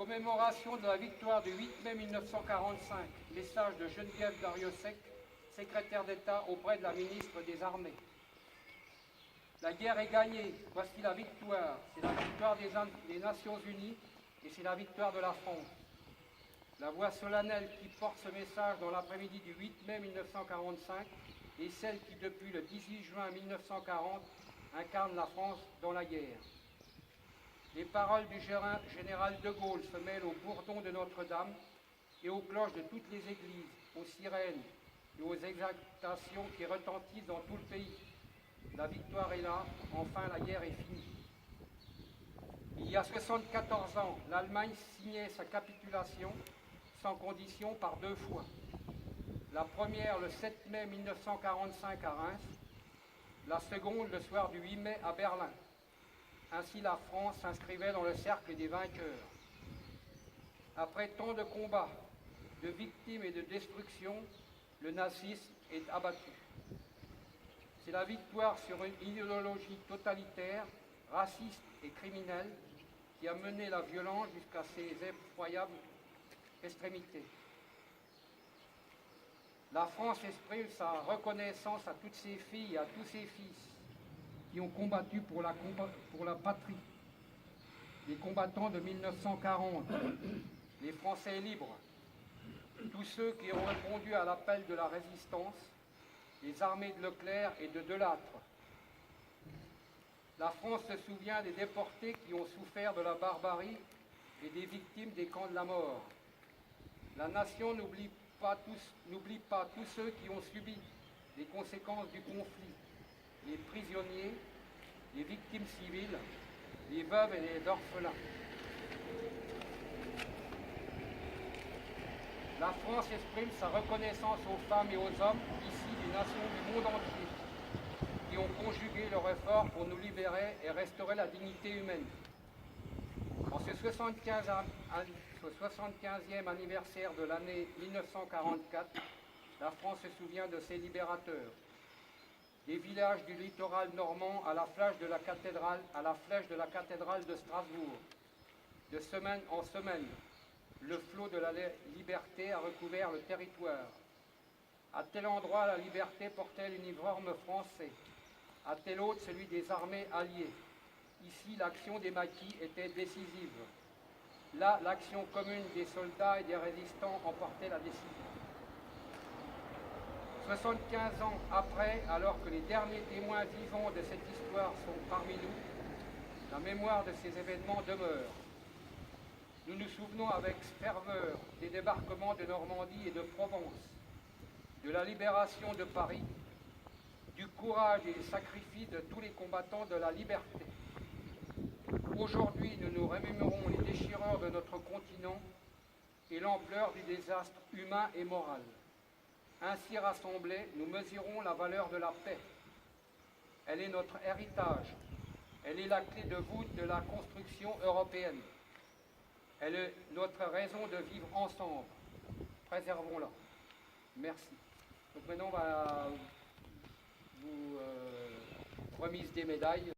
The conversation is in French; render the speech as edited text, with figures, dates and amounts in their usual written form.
Commémoration de la victoire du 8 mai 1945. Message de Geneviève Darrieussecq, secrétaire d'État auprès de la ministre des Armées. La guerre est gagnée, voici la victoire. C'est la victoire des Nations Unies et c'est la victoire de la France. La voix solennelle qui porte ce message dans l'après-midi du 8 mai 1945 est celle qui, depuis le 18 juin 1940, incarne la France dans la guerre. Les paroles du général de Gaulle se mêlent aux bourdons de Notre-Dame et aux cloches de toutes les églises, aux sirènes et aux exaltations qui retentissent dans tout le pays. La victoire est là, enfin la guerre est finie. Il y a 74 ans, l'Allemagne signait sa capitulation sans condition par deux fois. La première le 7 mai 1945 à Reims, la seconde le soir du 8 mai à Berlin. Ainsi la France s'inscrivait dans le cercle des vainqueurs. Après tant de combats, de victimes et de destruction, le nazisme est abattu. C'est la victoire sur une idéologie totalitaire, raciste et criminelle qui a mené la violence jusqu'à ses effroyables extrémités. La France exprime sa reconnaissance à toutes ses filles et à tous ses fils qui ont combattu pour la patrie. Les combattants de 1940, les Français libres, tous ceux qui ont répondu à l'appel de la résistance, les armées de Leclerc et de Delattre. La France se souvient des déportés qui ont souffert de la barbarie et des victimes des camps de la mort. La nation n'oublie pas tous ceux qui ont subi les conséquences du conflit, les prisonniers, les victimes civiles, les veuves et les orphelins. La France exprime sa reconnaissance aux femmes et aux hommes, ici des nations du monde entier, qui ont conjugué leur effort pour nous libérer et restaurer la dignité humaine. En ce 75e anniversaire de l'année 1944, la France se souvient de ses libérateurs. Des villages du littoral normand à la flèche de la cathédrale de Strasbourg. De semaine en semaine, le flot de la liberté a recouvert le territoire. À tel endroit, la liberté portait l'uniforme français, à tel autre, celui des armées alliées. Ici, l'action des maquis était décisive. Là, l'action commune des soldats et des résistants emportait la décision. 75 ans après, alors que les derniers témoins vivants de cette histoire sont parmi nous, la mémoire de ces événements demeure. Nous nous souvenons avec ferveur des débarquements de Normandie et de Provence, de la libération de Paris, du courage et des sacrifices de tous les combattants de la liberté. Aujourd'hui, nous nous remémorons les déchireurs de notre continent et l'ampleur du désastre humain et moral. Ainsi rassemblés, nous mesurons la valeur de la paix. Elle est notre héritage. Elle est la clé de voûte de la construction européenne. Elle est notre raison de vivre ensemble. Préservons-la. Merci. Donc maintenant, on va vous remise des médailles.